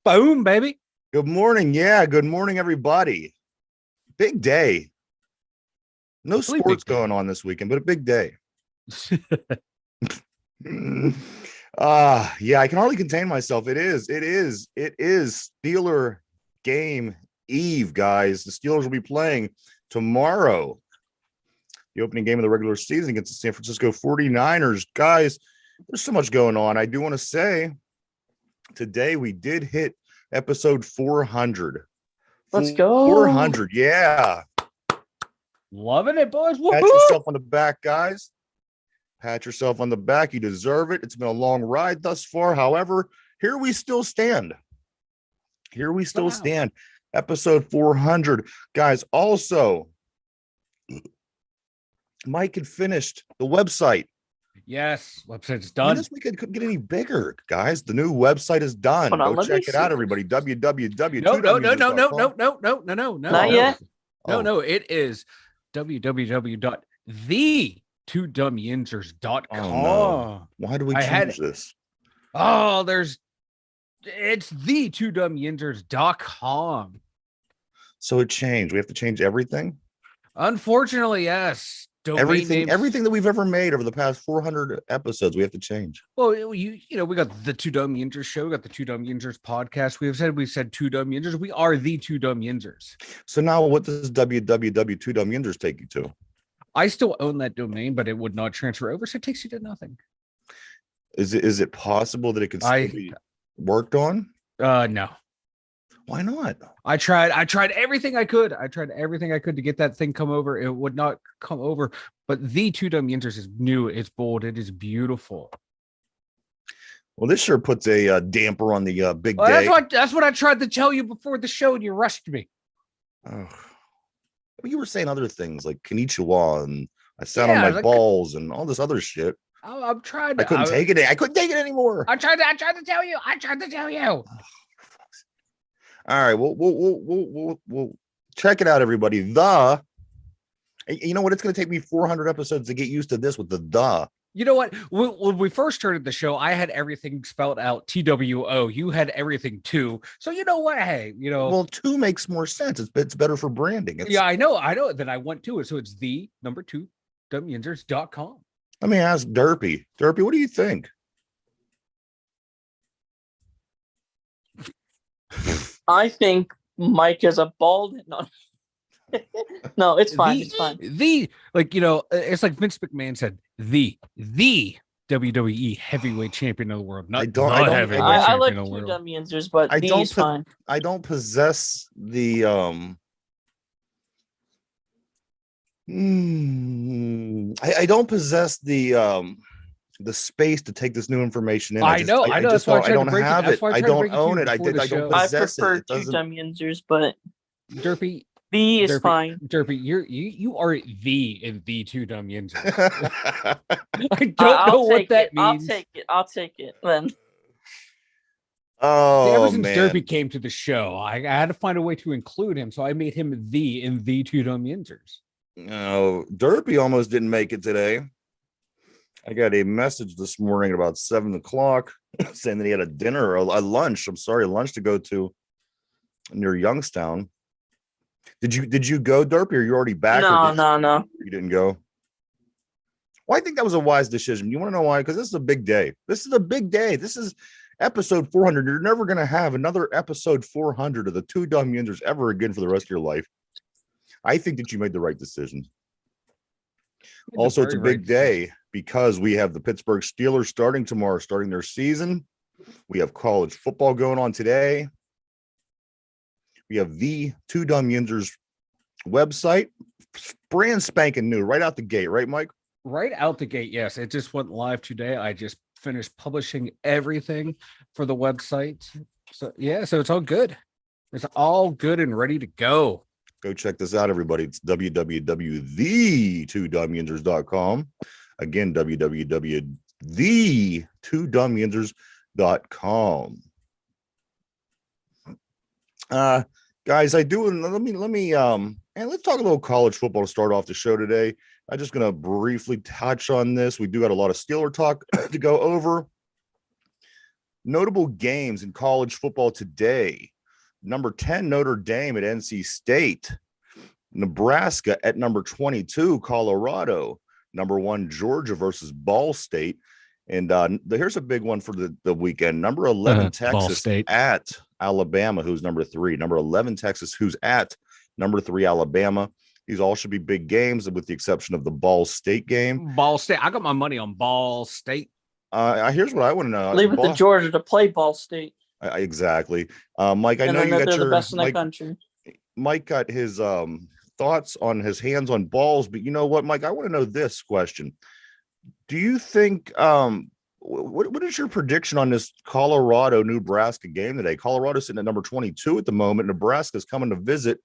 Boom, baby. Good morning. Yeah, good morning, everybody. Big day. No Really sports big day. going on this weekend, but a big day. Yeah, I can hardly contain myself. It is Steeler game eve, guys. The Steelers will be playing tomorrow. The opening game of the regular season against the San Francisco 49ers. Guys, there's so much going on. I do want to say today we did hit episode 400. Let's go. 400, yeah. Loving it, boys. Pat yourself on the back, guys. Pat yourself on the back. You deserve it. It's been a long ride thus far. However, here we still stand. Stand. Episode 400. Guys, also, Mike had finished the website. Yes, website's done. This week it couldn't get any bigger, guys. The new website is done. Go check it out, everybody. www. No. Not yet. No. It is www.the2dumyinzers.com. Oh, no. Why do we change this? Oh, it's the2dumyinzers.com. So it changed. We have to change everything? Unfortunately, yes. Everything that we've ever made over the past 400 episodes, we have to change. Well, we got the Two Dum Yinzers show, we got the Two Dum Yinzers podcast. We said Two Dum Yinzers. We are the Two Dum Yinzers. So now, what does www.2dumyinzers take you to? I still own that domain, but it would not transfer over, so it takes you to nothing. Is it possible that it could still be worked on? No. Why not? I tried everything I could. To get that thing come over. It would not come over. But the Two Dum Yinzers is new. It's bold. It is beautiful. Well, this sure puts a damper on the big day. That's what I tried to tell you before the show, and you rushed me. Oh. You were saying other things like konnichiwa, and I sat on my balls and all this other shit. I'm trying. I couldn't take it. I couldn't take it anymore. I tried to tell you. Oh, all right, we'll check it out, everybody. You know what? It's going to take me 400 episodes to get used to this with the. You know what? When we first started the show, I had everything spelled out TWO. You had everything too. So you know what? Hey, well, 2 makes more sense. It's better for branding. Yeah, I know that I went to it. So it's the number 2 dumyinzers.com. Let me ask Derpy. Derpy, what do you think? I think Mike is a bald. No, it's fine. It's fine. It's like Vince McMahon said, the WWE heavyweight champion of the world. I like Two Dum Yinzers, but he's fine. I don't possess the I don't possess the space to take this new information in. I know. That's why I don't have it. I don't own it. I don't possess it. I prefer Two Dum Yinzers, but Derpy. The is fine. Derpy, you are in the Two Dum Yinzers. I don't know what that means. I'll take it then. Oh, ever since Derpy came to the show, I had to find a way to include him, so I made him in the Two Dum Yinzers. No, Derpy almost didn't make it today. I got a message this morning at about 7:00 saying that he had a lunch to go to near Youngstown. Did you go, Derpy, or you already back? No. You didn't go? Well, I think that was a wise decision. You want to know why? Because this is a big day. This is episode 400. You're never going to have another episode 400 of the Two Dum Yinzers ever again for the rest of your life. I think that you made the right decision. Also, it's a big day because we have the Pittsburgh Steelers starting tomorrow, starting their season. We have college football going on today. We have the Two Dum Yinzers website, brand spanking new, right out the gate, right, Mike? Right out the gate, yes. It just went live today. I just finished publishing everything for the website. So it's all good. It's all good and ready to go. Go check this out, everybody. It's www.the2dumyinzers.com. Again, www.the2dumyinzers.com. Guys, let me and let's talk a little college football to start off the show today. I'm just going to briefly touch on this. We do got a lot of Steeler talk to go over. Notable games in college football today. Number 10, Notre Dame at NC State. Nebraska at number 22, Colorado. Number 1, Georgia versus Ball State. And here's a big one for the weekend. Number 11, Ball Texas State. at Alabama, who's number 3. Number 11, Texas, who's at number 3, Alabama. These all should be big games, with the exception of the Ball State game. Ball State. I got my money on Ball State. Here's what I want to know. Leave it to Georgia to play Ball State. Exactly. Mike, I And know you got they're your the best in the Mike, country. Mike got his thoughts on his hands on balls, but you know what, Mike? I want to know this question. Do you think what is your prediction on this Colorado-Nebraska game today? Colorado's sitting at number 22 at the moment. Nebraska's coming to visit.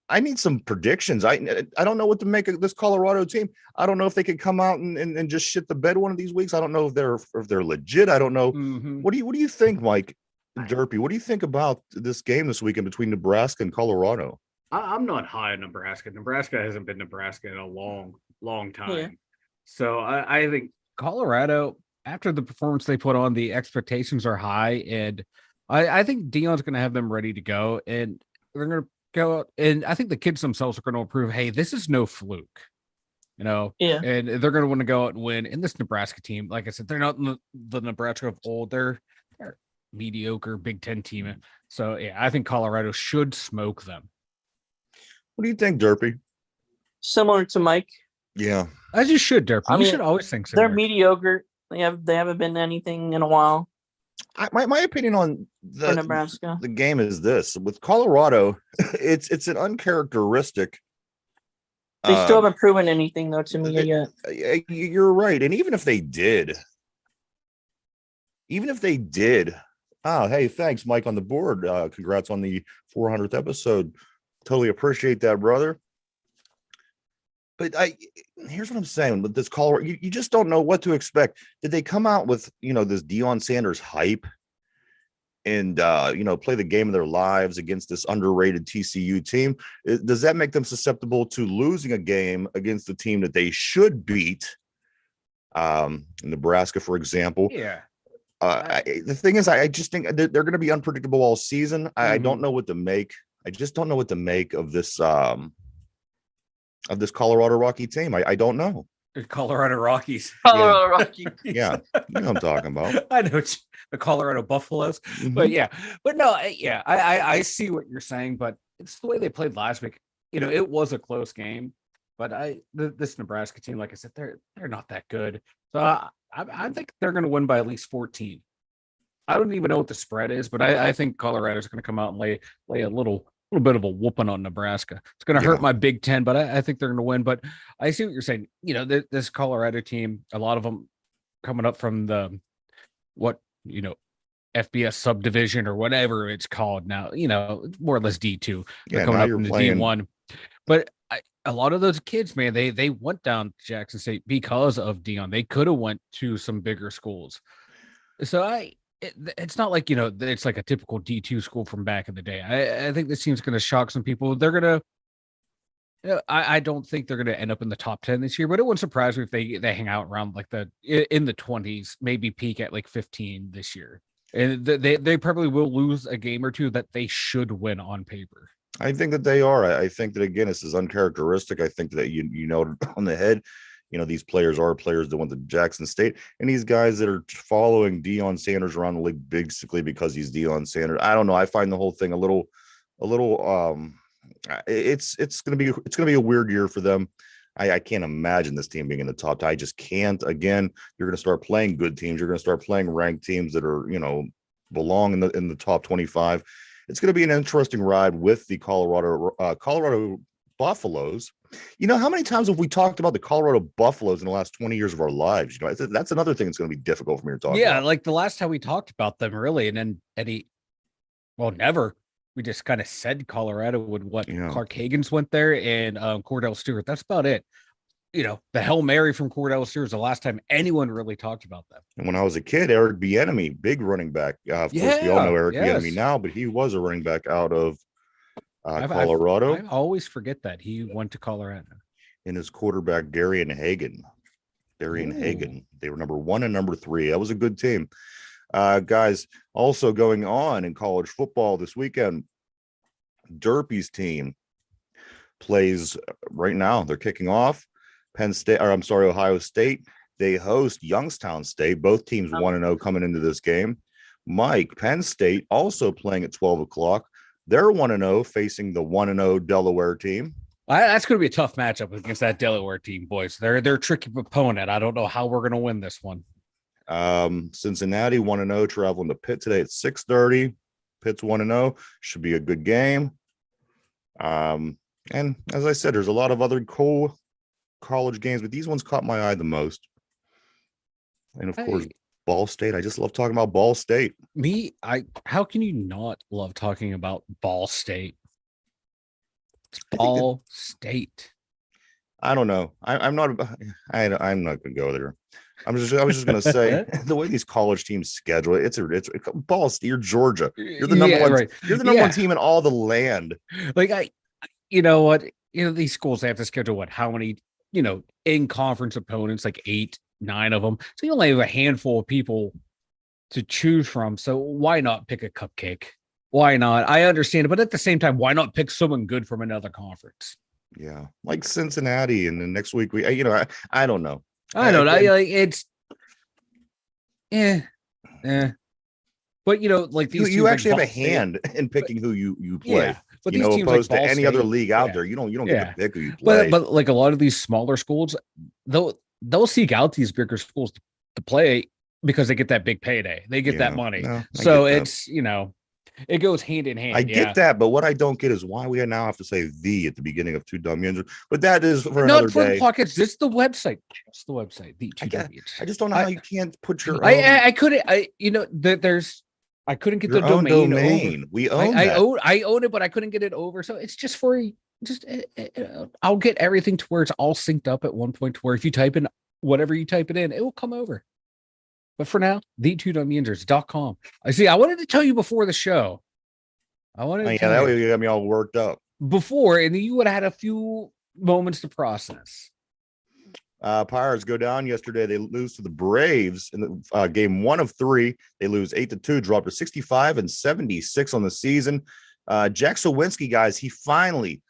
I need some predictions. I don't know what to make of this Colorado team. I don't know if they could come out and just shit the bed one of these weeks. I don't know if they're legit. I don't know. Mm-hmm. What do you think, Mike Derpy? What do you think about this game this weekend between Nebraska and Colorado? I'm not high on Nebraska. Nebraska hasn't been Nebraska in a long time. Yeah. So I think Colorado, after the performance they put on, the expectations are high, and I think Deion's going to have them ready to go, and they're going to go out, and I think the kids themselves are going to prove, hey, this is no fluke, Yeah. and they're going to want to go out and win. And this Nebraska team, like I said, they're not the Nebraska of old. They're mediocre Big Ten team. So yeah, I think Colorado should smoke them. What do you think, Derpy? Similar to Mike. Yeah, As you should, Derp. I You mean, should always think so. They're mediocre. They haven't been anything in a while my opinion on for Nebraska. the game is this: with Colorado, it's an uncharacteristic. They still haven't proven anything though to me yet. You're right, and even if they did, oh, hey, thanks, Mike, on the board. Congrats on the 400th episode. Totally appreciate that, brother. But here's what I'm saying with this Colorado, you just don't know what to expect. Did they come out with, this Deion Sanders hype and, play the game of their lives against this underrated TCU team? Does that make them susceptible to losing a game against the team that they should beat? Nebraska, for example. Yeah. The thing is, I just think they're going to be unpredictable all season. I don't know what to make. I just don't know what to make of this Colorado Rocky team. I don't know. The Colorado Rockies. Colorado Rockies. Yeah, you know what I'm talking about. I know the Colorado Buffaloes, but yeah, but no, yeah, I see what you're saying, but it's the way they played last week. It was a close game, but this Nebraska team, like I said, they're not that good. So I think they're going to win by at least 14. I don't even know what the spread is, but I think Colorado's going to come out and lay a little bit of a whooping on Nebraska. It's going to hurt my Big Ten, but I think they're going to win. But I see what you're saying. This Colorado team, a lot of them coming up from the FBS subdivision or whatever it's called now, more or less D2. They're coming up from the D1. But a lot of those kids, man, they went down to Jackson State because of Deion. They could have went to some bigger schools. So it's not like, it's like a typical D2 school from back in the day. I think this team's going to shock some people. They're going to, I don't think they're going to end up in the top 10 this year, but it wouldn't surprise me if they hang out around like in the 20s, maybe peak at like 15 this year. And they probably will lose a game or two that they should win on paper. I think that they are. I think that, again, this is uncharacteristic. I think that on the head. These players are players that went to Jackson State, and these guys that are following Deion Sanders around the league basically because he's Deion Sanders. I don't know. I find the whole thing a little. It's gonna be a weird year for them. I can't imagine this team being in the top 10. I just can't. Again, you're gonna start playing good teams. You're gonna start playing ranked teams that are belong in the top 25. It's gonna be an interesting ride with the Colorado Buffaloes. How many times have we talked about the Colorado Buffaloes in the last 20 years of our lives? That's another thing that's going to be difficult for me to talk about. Yeah, like the last time we talked about them, really, and then never. We just kind of said Colorado would Clark Hagan's went there and Cordell Stewart. That's about it. The Hail Mary from Cordell Stewart is the last time anyone really talked about them. And when I was a kid, Eric Bieniemy, big running back. Of course, we all know Eric Bieniemy now, but he was a running back out of Colorado. I always forget that he went to Colorado. And his quarterback, Darian Hagan. They were number 1 and number 3. That was a good team. Guys, also going on in college football this weekend, Derpy's team plays right now. They're kicking off. Ohio State. They host Youngstown State. Both teams 1-0 coming into this game. Mike, Penn State also playing at 12 o'clock. They're 1-0 facing the 1-0 Delaware team. That's going to be a tough matchup against that Delaware team, boys. They're a tricky opponent. I don't know how we're going to win this one. Cincinnati 1-0 traveling to Pitt today at 6:30. Pitt's 1-0. Should be a good game. And as I said, there's a lot of other cool college games, but these ones caught my eye the most. And of course, Ball State. I just love talking about Ball State. How can you not love talking about Ball State? It's Ball State. I don't know. I'm not going to go there. I was just going to say the way these college teams schedule it, it's Ball State. You're Georgia. You're the number one. Right. You're the number one team in all the land. Like you know what? These schools, they have to schedule how many, in conference opponents, like 8, 9 of them. So you only have a handful of people to choose from. So why not pick a cupcake? Why not? I understand it, but at the same time, why not pick someone good from another conference? Yeah, like Cincinnati, and then next week I don't know. I don't know. It's But like these, you actually have a hand in picking who you play. Yeah, but opposed to any other league out there, you don't get to pick who you play. But like a lot of these smaller schools, they'll seek out these bigger schools to play because they get that big payday. They get that money. No, so it's it goes hand in hand. I get that, but what I don't get is why we now have to say "the" at the beginning of Two Dumb Yinzers. But that is for another day. Pockets. It's the website. It's the website. I just don't know how you can't put your. I couldn't. There's. I couldn't get the domain. Over. We own. I own it, but I couldn't get it over. So it's just I'll get everything to where it's all synced up at one point to where if you type in whatever you type it in, it will come over. But for now, the2dumbyinzers.com. I wanted to tell you before the show. That way you got me all worked up. Before, and you would have had a few moments to process. Pirates go down yesterday. They lose to the Braves in the game 1 of 3. They lose 8-2, drop to 65-76 on the season. Jack Sawinski, guys, he finally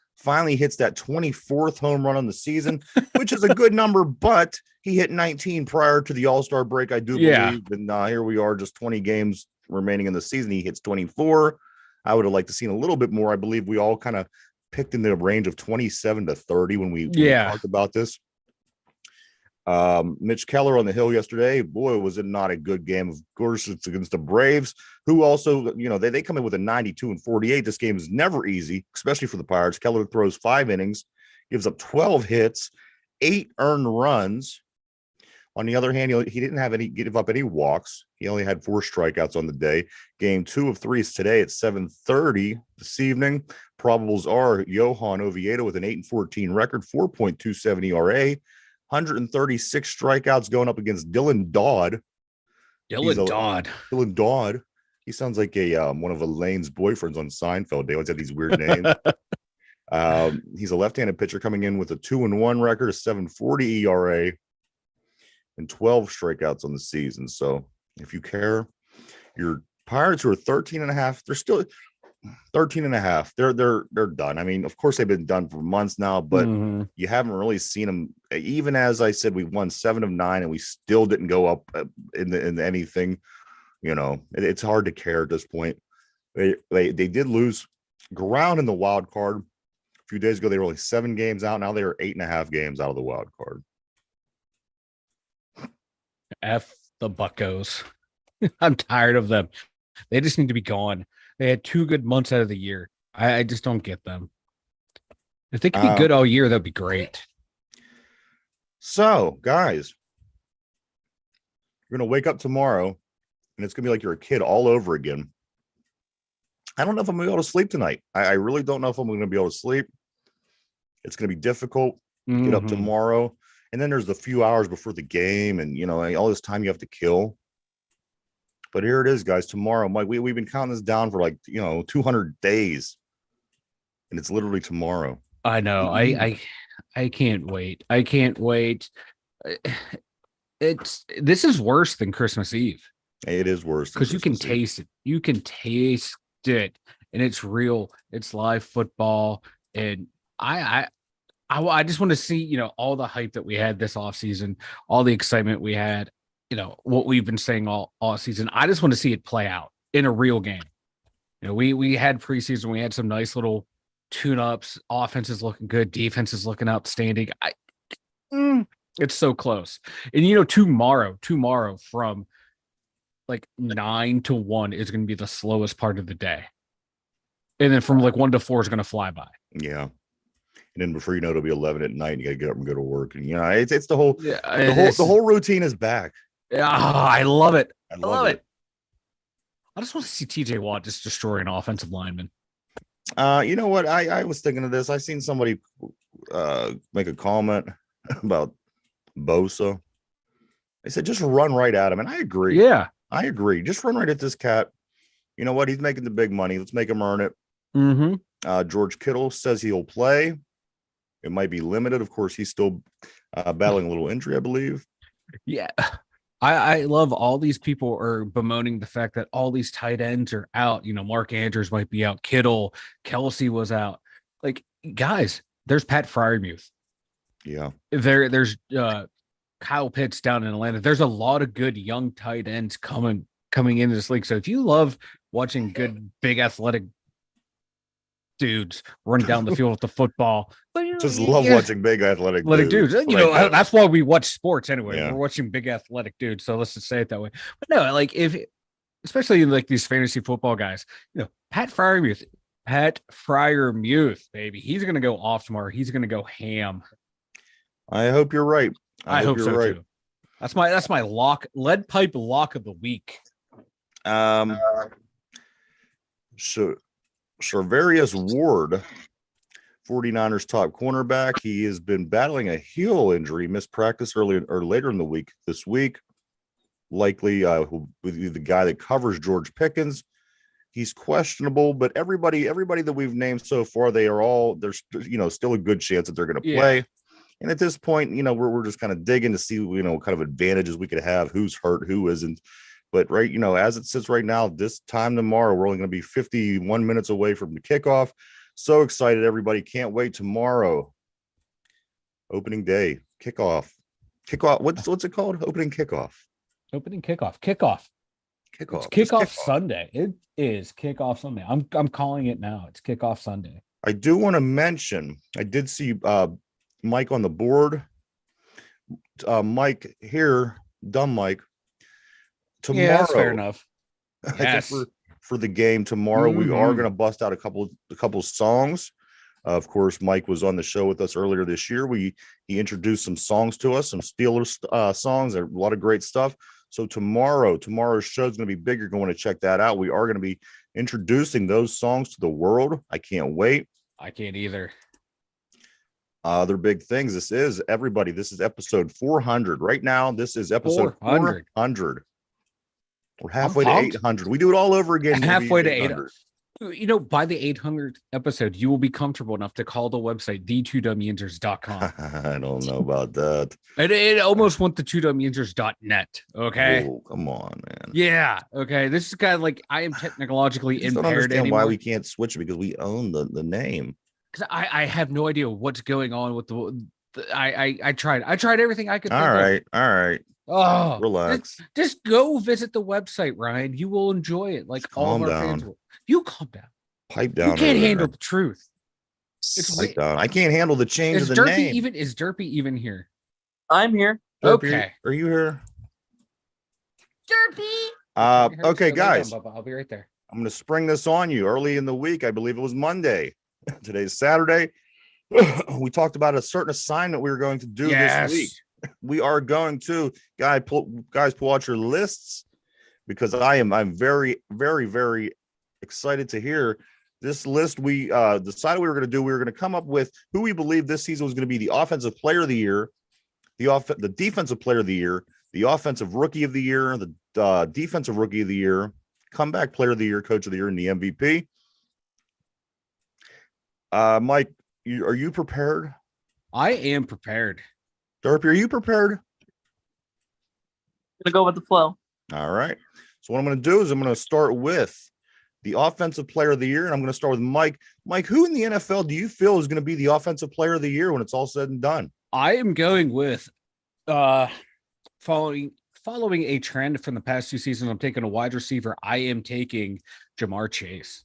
hits that 24th home run on the season, which is a good number, but he hit 19 prior to the All-Star break, I do believe. And here we are, just 20 games remaining in the season. He hits 24. I would have liked to seen a little bit more. I believe we all kind of picked in the range of 27 to 30 when we talked about this. Mitch Keller on the hill yesterday. Boy, was it not a good game. Of course, it's against the Braves, who also, they come in with a 92-48. This game is never easy, especially for the Pirates. Keller throws 5 innings, gives up 12 hits, 8 earned runs. On the other hand, he didn't give up any walks. He only had 4 strikeouts on the day. Game 2 of 3 is today at 7:30 this evening. Probables are Johan Oviedo with an 8-14 record, 4.27 ERA. 136 strikeouts going up against Dylan Dodd. Dylan Dodd. He sounds like one of Elaine's boyfriends on Seinfeld. They always have these weird names. He's a left-handed pitcher coming in with a 2-1 record, a 7.40 ERA, and 12 strikeouts on the season. So if you care, your Pirates who are 13.5, they're still 13.5. They're done. I mean, of course they've been done for months now, but you haven't really seen them. Even as I said, we won 7 of 9 and we still didn't go up in anything. It's hard to care at this point. They did lose ground in the wild card a few days ago. They were only 7 games out. Now they are 8.5 games out of the wild card. F the Buccos. I'm tired of them. They just need to be gone. They had 2 good months out of the year. I just don't get them. If they could be good all year, that'd be great. So, guys, you're going to wake up tomorrow, and it's going to be like you're a kid all over again. I don't know if I'm going to be able to sleep tonight. I really don't know if I'm going to be able to sleep. It's going to be difficult to get up tomorrow. And then there's the few hours before the game and, all this time you have to kill. But here it is, guys. Tomorrow, Mike, we've been counting this down for 200 days. And it's literally tomorrow. I know. I can't wait. I can't wait. This is worse than Christmas Eve. It is worse because you can taste it. You can taste it, and it's real. It's live football, and I just want to see, all the hype that we had this offseason, all the excitement we had, what we've been saying all season. I just want to see it play out in a real game. We had preseason, we had some nice little tune-ups. Offense is looking good, defense is looking outstanding. It's so close. And tomorrow from like 9 to 1 is going to be the slowest part of the day. And then from like 1 to 4 is going to fly by. Yeah. And then before you know, it'll be 11 at night. And you got to get up and go to work. And it's the whole routine is back. Yeah, I love it. I love it. I just want to see TJ Watt just destroy an offensive lineman. You know what? I was thinking of this. I seen somebody make a comment about Bosa. They said just run right at him, and I agree. Yeah, I agree. Just run right at this cat. You know what? He's making the big money. Let's make him earn it. Mm-hmm. George Kittle says he'll play. It might be limited. Of course, he's still battling a little injury, I believe. Yeah. I love all these people are bemoaning the fact that all these tight ends are out. Mark Andrews might be out. Kittle, Kelsey was out. Like, guys, there's Pat Freiermuth. Yeah. There's Kyle Pitts down in Atlanta. There's a lot of good young tight ends coming into this league. So if you love watching good, big athletic dudes run down the field with the footbol, just love watching big athletic dudes. That's why we watch sports anyway. Yeah. We're watching big athletic dudes. So let's just say it that way. But no, like especially like these fantasy football guys, Pat Freiermuth, baby, he's going to go off tomorrow. He's going to go ham. I hope you're right. I hope so right. Too. That's my lead pipe lock of the week. So Charvarius Ward, 49ers top cornerback. He has been battling a heel injury, missed practice later in the week this week. Likely will be the guy that covers George Pickens. He's questionable, but everybody that we've named so far, there's still a good chance that they're going to play. And at this point, we're just kind of digging to see, what kind of advantages we could have, who's hurt, who isn't. But as it sits right now, this time tomorrow, we're only going to be 51 minutes away from the kickoff. So excited, everybody. Can't wait tomorrow. Opening day, kickoff. What's it called? Opening kickoff. Kickoff. It's kickoff Sunday. It is kickoff Sunday. I'm calling it now. It's kickoff Sunday. I do want to mention, I did see Mike on the board. Mike here, Dumb Mike. Tomorrow, yeah, that's fair enough. Yes. For the game tomorrow, we are going to bust out a couple songs. Of course, Mike was on the show with us earlier this year. He introduced some songs to us, some Steelers songs, a lot of great stuff. So tomorrow's show is going to be big. You're going to check that out. We are going to be introducing those songs to the world. I can't wait. I can't either. Other big things. This is episode 400. Right now, this is episode 400. We're halfway to 800. We do it all over again. Halfway to 800. By the 800th episode, you will be comfortable enough to call the website the2dumyinzers.com. I don't know about that. It almost went to 2dumyinzers.net. Okay. Oh, come on, man. Yeah. Okay. This is kind of like I am technologically impaired. I don't understand why we can't switch it because we own the name. Because I have no idea what's going on with I tried everything I could. All right. Oh, relax. Just go visit the website, Ryan. You will enjoy it. Like all of our fans will. You calm down. Pipe down. You can't handle the truth. It's pipe down. I can't handle the change of the name. Is Derpy even here? I'm here. Derpy, okay. Are you here? Derpy. Okay, guys. I'll be right there. I'm going to spring this on you early in the week. I believe it was Monday. Today's Saturday. We talked about a certain assignment we were going to do this week. We are going to guys pull out your lists because I'm very, very, very excited to hear this list. We decided we were going to come up with who we believe this season was going to be the offensive player of the year, the defensive player of the year, the offensive rookie of the year, the defensive rookie of the year, comeback player of the year, coach of the year, and the MVP. Mike, are you prepared? I am prepared. Derpy, are you prepared? Gonna go with the flow. All right. So what I'm going to do is I'm going to start with the offensive player of the year, and I'm going to start with Mike. Mike, who in the NFL do you feel is going to be the offensive player of the year when it's all said and done? I am going with following a trend from the past 2 seasons. I'm taking a wide receiver. I am taking Jamar Chase.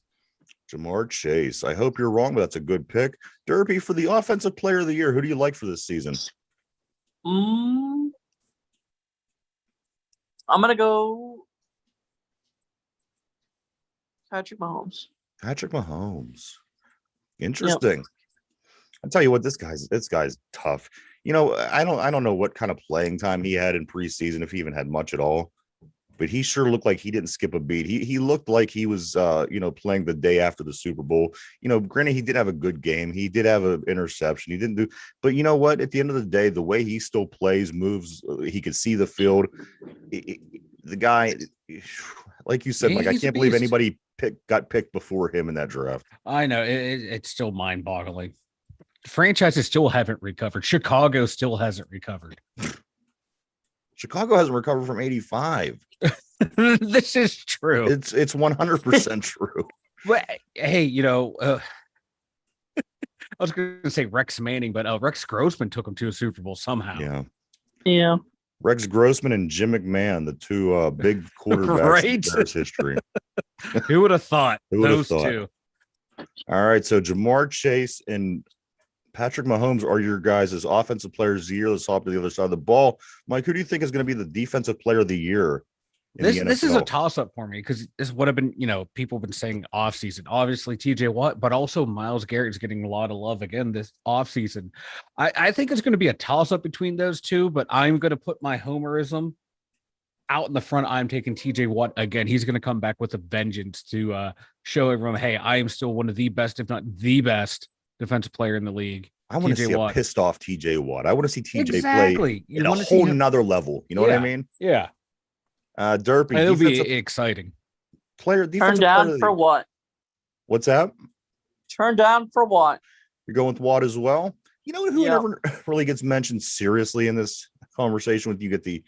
Jamar Chase. I hope you're wrong, but that's a good pick. Derpy, for the offensive player of the year, who do you like for this season? I'm going to go Patrick Mahomes. Patrick Mahomes. Interesting. Yep. I'll tell you what, this guy's tough. You know, I don't know what kind of playing time he had in preseason, if he even had much at all, but he sure looked like he didn't skip a beat. He looked like he was playing the day after the Super Bowl. You know, granted, he did have a good game. He did have an interception. He didn't do, but you know what? At the end of the day, the way he still plays, moves, he could see the field. The guy, like you said, Mike, I can't believe anybody got picked before him in that draft. I know it's still mind-boggling. Franchises still haven't recovered. Chicago still hasn't recovered. Chicago hasn't recovered from 85. This is true. It's 100% true. But hey, I was going to say Rex Manning, but Rex Grossman took him to a Super Bowl somehow. Yeah. Rex Grossman and Jim McMahon, the two big quarterbacks in Bears history. Who would have thought those two? All right, so Jamar Chase and Patrick Mahomes are your guys as offensive players of the year. Let's hop to the other side of the ball. Mike, who do you think is going to be the defensive player of the year? This is a toss-up for me because this is what I've been, people have been saying offseason. Obviously, TJ Watt, but also Myles Garrett is getting a lot of love again this offseason. I think it's going to be a toss-up between those two, but I'm going to put my homerism out in the front. I'm taking TJ Watt again. He's going to come back with a vengeance to show everyone, hey, I am still one of the best, if not the best, defensive player in the league. I want to see a pissed off TJ Watt. I want to see TJ play at a whole nother level. You know what I mean? Yeah. Derpy. It'll be exciting. Turn down for what? What's that? Turn down for what? You're going with Watt as well? You know who never really gets mentioned seriously in this conversation with you get the,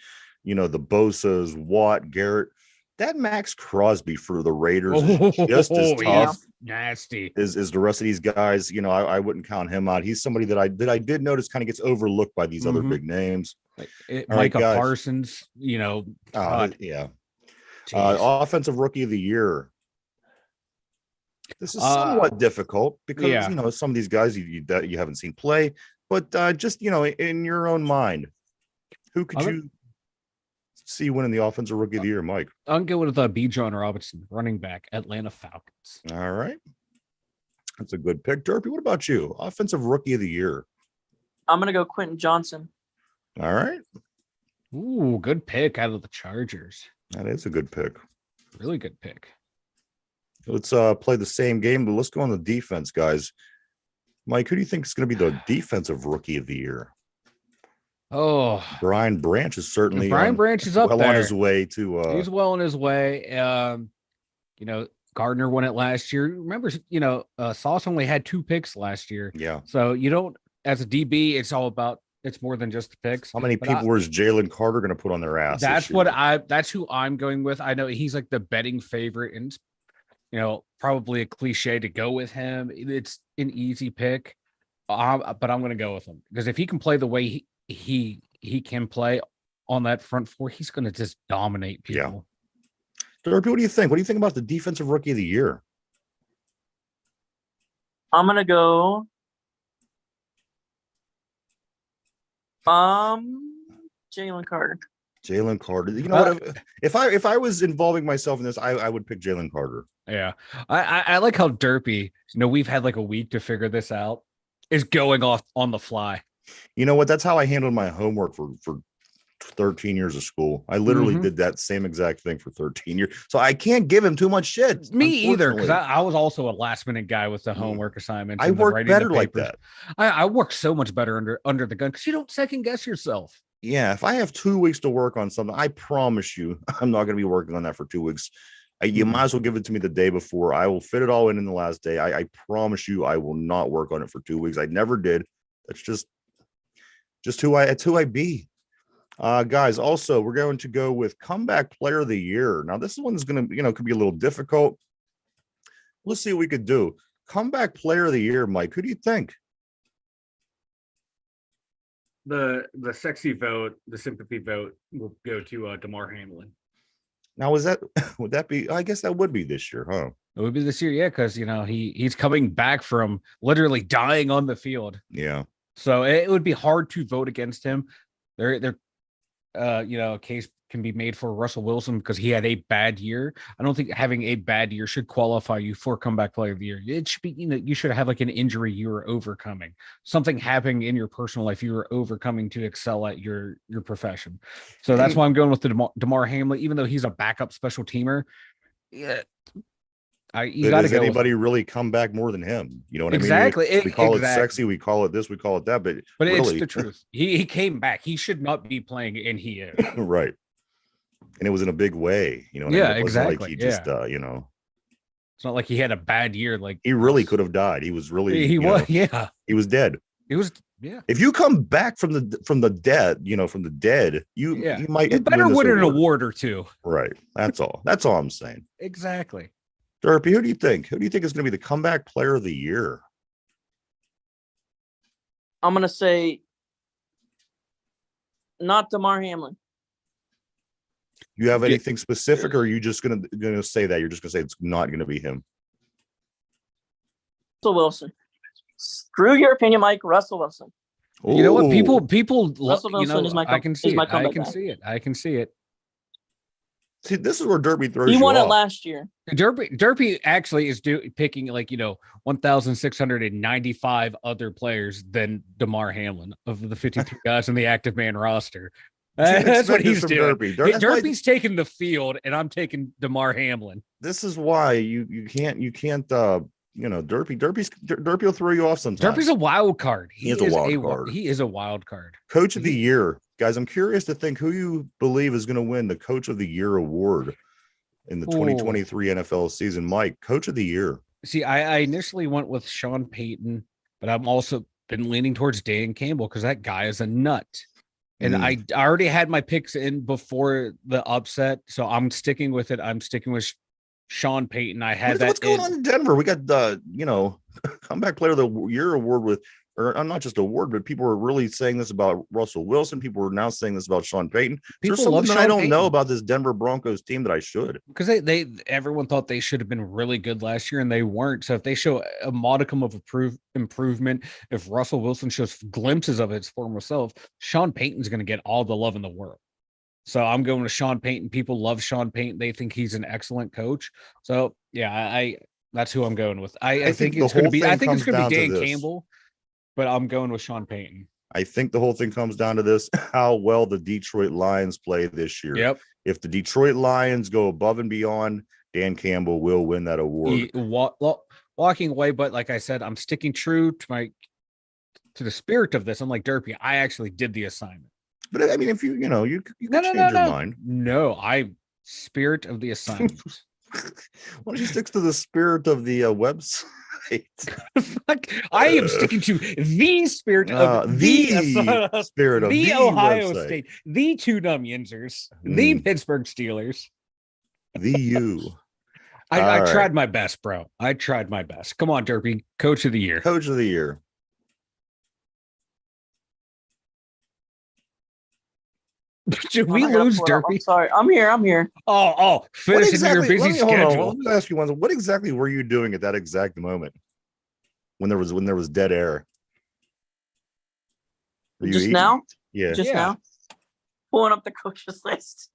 the Bosa's, Watt, Garrett. That Max Crosby for the Raiders is just as tough, nasty as the rest of these guys. I wouldn't count him out. He's somebody that I did notice kind of gets overlooked by these other big names. Micah Parsons, offensive rookie of the year. This is somewhat difficult because some of these guys you haven't seen play, but just in your own mind, who could you see winning the offensive rookie of the year, Mike? I'm going with Bijan Robinson, running back, Atlanta Falcons. All right, that's a good pick. Derpy, what about you? Offensive rookie of the year. I'm gonna go Quentin Johnson. All right. Ooh, good pick out of the Chargers. That is a good pick. Really good pick. Let's play the same game, but let's go on the defense, guys. Mike, who do you think is going to be the defensive rookie of the year? Oh, Brian Branch is certainly Branch is up there. On his way to. He's well on his way. Gardner won it last year. Remember, Sauce only had 2 picks last year. Yeah. So you don't, as a DB, it's more than just the picks. How many people was Jalen Carter going to put on their ass? That's who I'm going with. I know he's like the betting favorite, and probably a cliche to go with him. It's an easy pick, but I'm going to go with him because if he can play the way he can play on that front four, he's going to just dominate people. Yeah. Derpy, what do you think? What do you think about the defensive rookie of the year? I'm going to go Jalen Carter. Jalen Carter. You know what? If I was involving myself in this, I would pick Jalen Carter. Yeah. I like how Derpy, we've had like a week to figure this out, is going off on the fly. You know what? That's how I handled my homework for 13 years of school. I literally did that same exact thing for 13 years. So I can't give him too much shit. Me either, because I was also a last minute guy with the homework assignments. I work better like that. I work so much better under the gun because you don't second guess yourself. Yeah, if I have 2 weeks to work on something, I promise you I'm not going to be working on that for 2 weeks. You might as well give it to me the day before. I will fit it all in the last day. I promise you I will not work on it for 2 weeks. I never did. That's just who I be. Guys, also, we're going to go with comeback player of the year. Now, this one's going to, could be a little difficult. Let's see what we could do. Comeback player of the year, Mike. Who do you think? The sexy vote, the sympathy vote will go to DeMar Hamlin. Now, would that be? I guess that would be this year, huh? It would be this year, yeah, because he's coming back from literally dying on the field. Yeah. So it would be hard to vote against him. A case can be made for Russell Wilson because he had a bad year. I don't think having a bad year should qualify you for comeback player of the year. It should be, you should have like an injury you were overcoming, something happening in your personal life you were overcoming to excel at your profession. So that's why I'm going with the DeMar Hamlin, even though he's a backup special teamer. Yeah. Does anybody really come back more than him? You know what exactly. I mean? We call it sexy, we call it this, we call it that, but really, it's the truth. He came back. He should not be playing, and he is. Right. And it was in a big way, It exactly. Like he just, it's not like he had a bad year. Like he really could have died. He was really, he was dead. He was, yeah. If you come back from the dead, you might better win an award or two. Right. That's all. That's all I'm saying. Exactly. Derpy, who do you think? Who do you think is going to be the comeback player of the year? I'm going to say not DeMar Hamlin. You have anything specific, or are you just going to say that? You're just going to say it's not going to be him? Russell Wilson. Screw your opinion, Mike. Russell Wilson. Ooh. You know what? People Russell Wilson is my I can see it. I can see it. See, this is where Derpy throws. He won it last year. Derpy actually is picking 1,695 other players than DeMar Hamlin of the 52 guys on the active man roster. That's what he's doing. Derpy's taking the field, and I'm taking DeMar Hamlin. This is why you can't. Derpy will throw you off sometimes. Derpy's a wild card. He is a wild card. He is a wild card. Coach of the year. Guys, I'm curious to think who you believe is going to win the Coach of the Year award in the 2023 NFL season. Mike, Coach of the Year. See, I initially went with Sean Payton, but I'm also been leaning towards Dan Campbell because that guy is a nut. And I already had my picks in before the upset, so I'm sticking with it. I'm sticking with Sean Payton. I had What's going on in Denver? We got the comeback player of the year award with, or not just award, but people were really saying this about Russell Wilson. People were now saying this about Sean Payton. There's something that I don't know about this Denver Broncos team that I should. Because everyone thought they should have been really good last year, and they weren't. So if they show a modicum of improvement, if Russell Wilson shows glimpses of his former self, Sean Payton's going to get all the love in the world. So I'm going with Sean Payton. People love Sean Payton. They think he's an excellent coach. So yeah, that's who I'm going with. I think it's going to be. I think it's going to be Dan Campbell. But I'm going with Sean Payton. I think the whole thing comes down to this: how well the Detroit Lions play this year. Yep. If the Detroit Lions go above and beyond, Dan Campbell will win that award. Walking away, but like I said, I'm sticking true to the spirit of this. I'm like Derpy. I actually did the assignment. But I mean, if you can change your mind. No, spirit of the assignment. Why don't you stick to the spirit of the website? I am sticking to the spirit of the spirit of the Ohio website. State, the two Dum Yinzers, the Pittsburgh Steelers. The U. I tried my best, bro. I tried my best. Come on, Derpy. Coach of the year. Coach of the year. Did we lose Derpy? I'm sorry. I'm here. Oh, finishing your busy schedule. Let me ask you one. What exactly were you doing at that exact moment when there was dead air? Just now? Yeah. Just now? Pulling up the coaches list.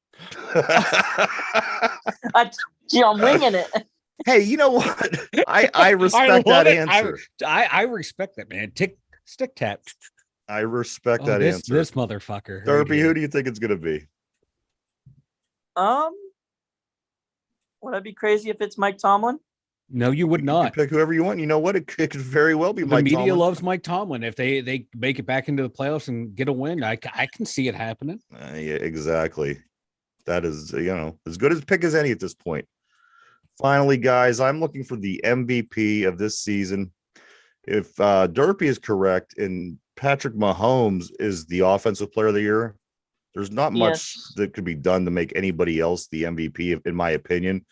I'm winging it. Hey, you know what? I respect that answer. I respect that, man. Stick tap. I respect that answer. This motherfucker. Derpy, who do you think it's going to be? Would I be crazy if it's Mike Tomlin? No, you would not. You can pick whoever you want. You know what? It could very well be Mike Tomlin. The media loves Mike Tomlin. If they make it back into the playoffs and get a win, I can see it happening. Yeah, exactly. That is, as good a pick as any at this point. Finally, guys, I'm looking for the MVP of this season. If Derpy is correct and Patrick Mahomes is the offensive player of the year, There's not much that could be done to make anybody else the MVP, in my opinion.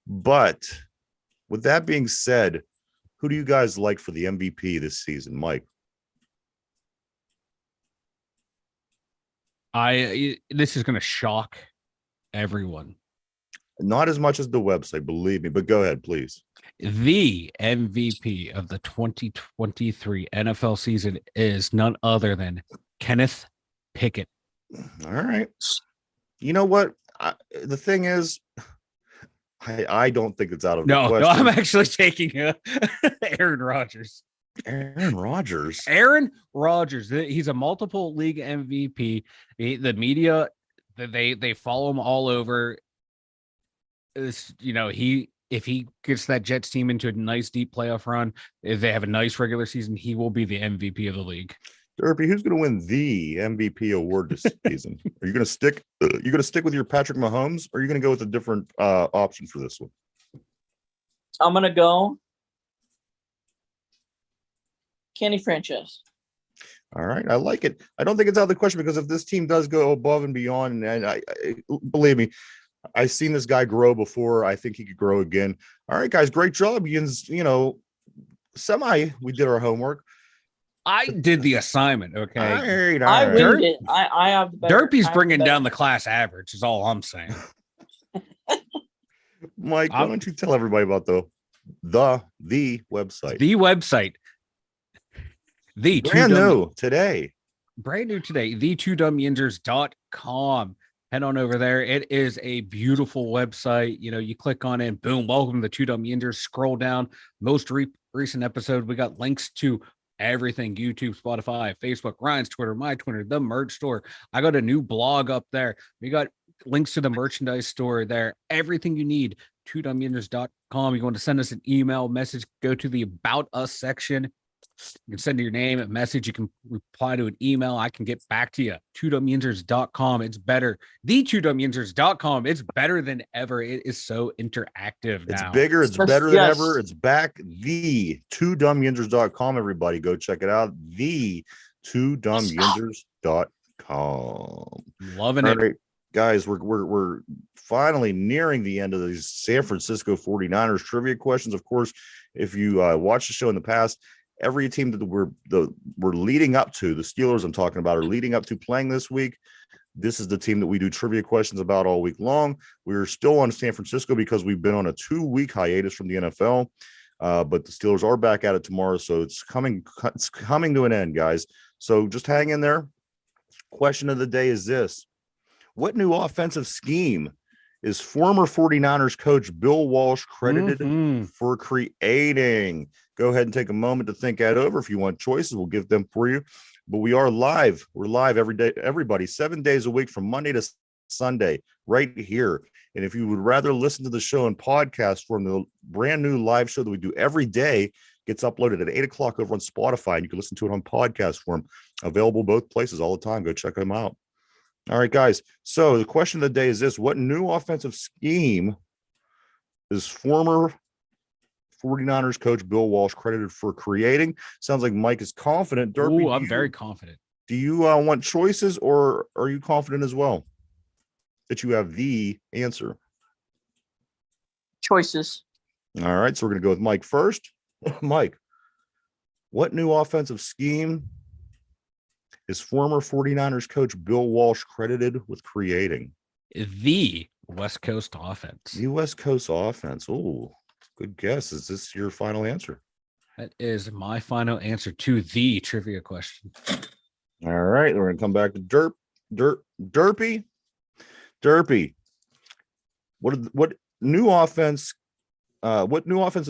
But with that being said, who do you guys like for the MVP this season, Mike? This is going to shock everyone. Not as much as the website, believe me, but go ahead, please. The MVP of the 2023 NFL season is none other than Kenneth Pickett. All right. You know what? The thing is, I don't think it's out of the question. No, I'm actually taking Aaron Rodgers. Aaron Rodgers. Aaron Rodgers. He's a multiple league MVP. The media, they follow him all over. If he gets that Jets team into a nice deep playoff run, if they have a nice regular season, he will be the MVP of the league. Derpy, who's going to win the MVP award this season? Are you going to stick? You going to stick with your Patrick Mahomes, or are you going to go with a different option for this one? I'm going to go Kenny Franchise. All right, I like it. I don't think it's out of the question because if this team does go above and beyond, and I believe me, I've seen this guy grow before. I think he could grow again. All right, guys, great job. We did our homework. I did the assignment, okay? All right. I winged it. I have the better. Derpy's bringing down the class average is all I'm saying. Mike, why don't you tell everybody about the website? The website. Brand new today, the2dumyinzers.com. Head on over there. It is a beautiful website. You click on it, boom, welcome to 2 Dum Yinzers. Scroll down, most recent episode. We got links to everything: YouTube, Spotify, Facebook, Ryan's Twitter, my Twitter, the merch store. I got a new blog up there. We got links to the merchandise store there. Everything you need, 2dumyinzers.com. You want to send us an email message, go to the About Us section. You can send your name, a message. You can reply to an email. I can get back to you. 2dumyinzers.com. It's better. The2dumyinzers.com. It's better than ever. It is so interactive now. It's bigger. It's better than ever. It's back. The2dumyinzers.com. Everybody go check it out. The2dumyinzers.com. Loving it. All right, guys, we're finally nearing the end of these San Francisco 49ers trivia questions. Of course, if you watched the show in the past, every team that we're leading up to, the Steelers I'm talking about, are leading up to playing this week. This is the team that we do trivia questions about all week long. We're still on San Francisco because we've been on a 2-week hiatus from the NFL, but the Steelers are back at it tomorrow, so it's coming to an end, guys. So just hang in there. Question of the day is this: what new offensive scheme is former 49ers coach Bill Walsh credited for creating? Go ahead and take a moment to think that over. If you want choices, we'll give them for you. But we are live. We're live every day, everybody, 7 days a week from Monday to Sunday, right here. And if you would rather listen to the show in podcast form, the brand new live show that we do every day gets uploaded at 8 o'clock over on Spotify, and you can listen to it on podcast form. Available both places all the time. Go check them out. All right, guys. So the question of the day is this: what new offensive scheme is former 49ers coach Bill Walsh credited for creating? Sounds like Mike is confident. Derpy, I'm very confident. Do you want choices, or are you confident as well that you have the answer? Choices. All right, so we're going to go with Mike first. Mike, what new offensive scheme is former 49ers coach Bill Walsh credited with creating? The West Coast offense. The West Coast offense. Oh, good guess. Is this your final answer? That is my final answer to the trivia question. All right, we're going to come back to Derpy. Derpy, what new offensive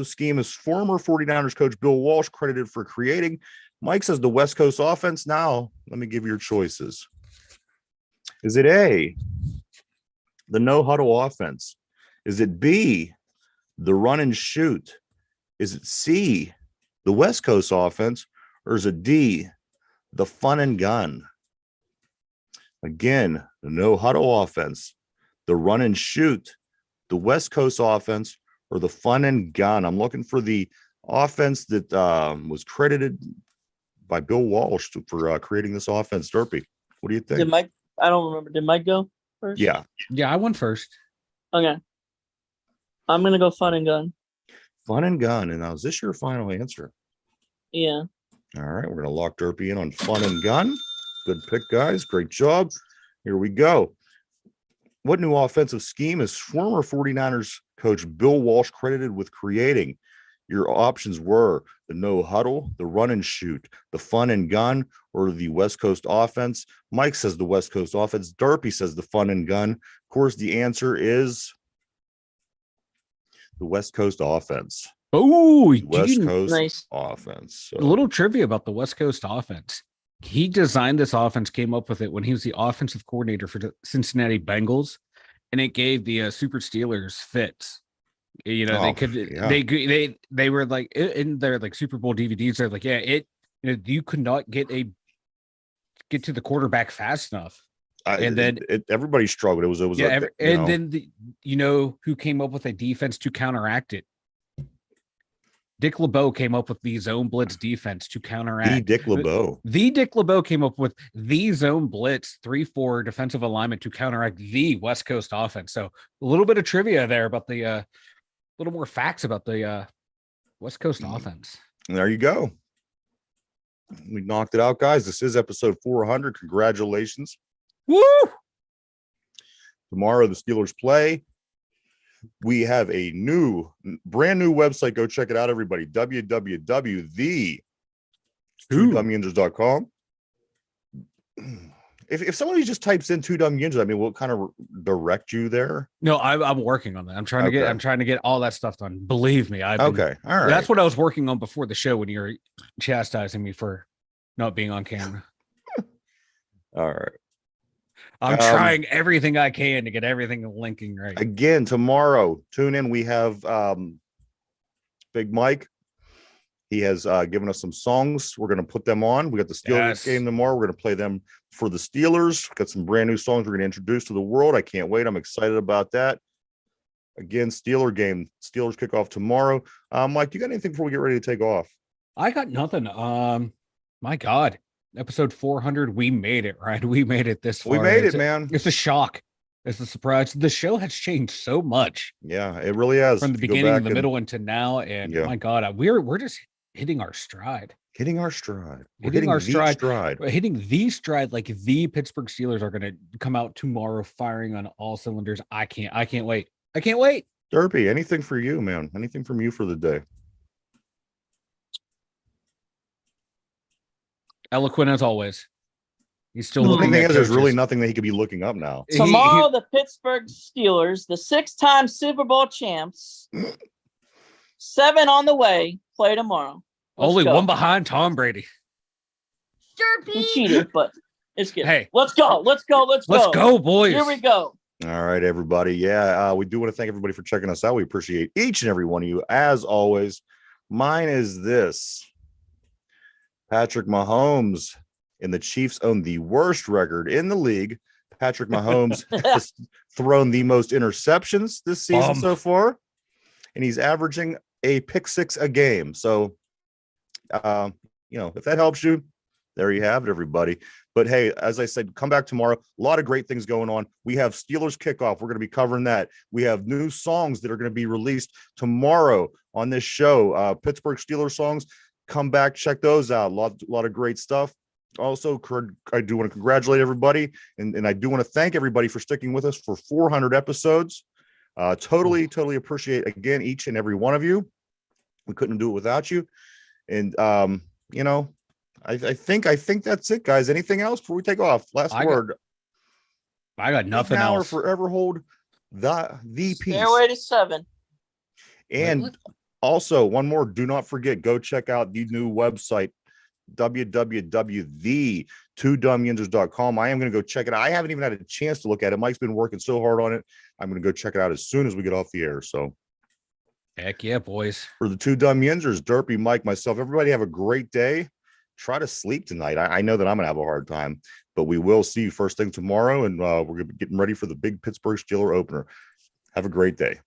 scheme is former 49ers coach Bill Walsh credited for creating? Mike says the West Coast offense. Now, let me give you your choices. Is it A, the no-huddle offense? Is it B, the run and shoot? Is it C, the West Coast offense? Or is it D, the fun and gun? Again, the no-huddle offense, the run and shoot, the West Coast offense, or the fun and gun? I'm looking for the offense that was credited by Bill Walsh for creating this offense. Derpy, what do you think? I don't remember. Did Mike go first? Yeah. Yeah, I went first. Okay. I'm gonna go fun and gun. Fun and gun. And now, is this your final answer? Yeah. All right, we're gonna lock Derpy in on fun and gun. Good pick, guys. Great job. Here we go. What new offensive scheme is former 49ers coach Bill Walsh credited with creating? Your options were the no huddle, the run and shoot, the fun and gun, or the West Coast offense. Mike says the West Coast offense. Derpy says the fun and gun. Of course, the answer is the West Coast offense. Oh, West Coast nice. offense. A little trivia about the West Coast offense. He designed this offense, came up with it when he was the offensive coordinator for the Cincinnati Bengals, and it gave the Super Steelers fits. You know, they were like in their like Super Bowl DVDs. They're like, yeah, you could not get to the quarterback fast enough. Then everybody struggled. It was then who came up with a defense to counteract it? Dick LeBeau came up with the zone blitz defense to counteract. The Dick LeBeau came up with the zone blitz 3-4 defensive alignment to counteract the West Coast offense. So a little bit of trivia there about the little more facts about the West Coast offense. And there you go. We knocked it out, guys. This is episode 400. Congratulations. Woo! Tomorrow the Steelers play. We have a brand new website. Go check it out, everybody. www.the2dumyinzers.com. If somebody just types in 2 Dum Yinzers, I mean, we'll kind of direct you there. No, I'm working on that. I'm trying to get all that stuff done. Believe me. All right. That's what I was working on before the show when you were chastising me for not being on camera. All right. I'm trying everything I can to get everything linking right. Again, tomorrow, tune in. We have Big Mike. He has given us some songs. We're going to put them on. We got the Steelers game tomorrow. We're going to play them for the Steelers. Got some brand new songs we're going to introduce to the world. I can't wait. I'm excited about that. Again, Steeler game. Steelers kickoff tomorrow. Mike, you got anything before we get ready to take off? I got nothing. My God. Episode 400, we made it, right? We made it this far. We made it, man. It's a shock. It's a surprise. The show has changed so much. Yeah, it really has. From the beginning, the middle, and to now. And my God, we're just hitting our stride. Hitting our stride. Hitting the stride like the Pittsburgh Steelers are going to come out tomorrow firing on all cylinders. I can't wait. I can't wait. Derpy, anything for you, man? Anything from you for the day? Eloquent as always. He's still looking at there's really nothing that he could be looking up now. Tomorrow, the Pittsburgh Steelers, the 6-time Super Bowl champs, 7 on the way, play tomorrow. Only one behind Tom Brady. Derpy. He cheated, but it's good. Hey, let's go, boys. Here we go. All right, everybody. Yeah, we do want to thank everybody for checking us out. We appreciate each and every one of you, as always. Mine is this. Patrick Mahomes and the Chiefs own the worst record in the league. Patrick Mahomes has thrown the most interceptions this season so far, and he's averaging a pick 6 a game. So, if that helps you, there you have it, everybody. But hey, as I said, come back tomorrow. A lot of great things going on. We have Steelers kickoff. We're going to be covering that. We have new songs that are going to be released tomorrow on this show. Pittsburgh Steelers songs. Come back, check those out. A lot of great stuff. Also, I do want to congratulate everybody, and I do want to thank everybody for sticking with us for 400 episodes. Totally appreciate, again, each and every one of you. We couldn't do it without you. And, I think that's it, guys. Anything else before we take off? Last word. I got nothing now else. Or forever hold the peace. Stairway to 7. And also, one more. Do not forget, go check out the new website, www.the2dumyinzers.com. I am going to go check it out. I haven't even had a chance to look at it. Mike's been working so hard on it. I'm going to go check it out as soon as we get off the air. So, heck yeah, boys. For the 2 Dum Yinzers, Derpy, Mike, myself, everybody have a great day. Try to sleep tonight. I know that I'm going to have a hard time, but we will see you first thing tomorrow, and we're going to be getting ready for the big Pittsburgh Steelers opener. Have a great day.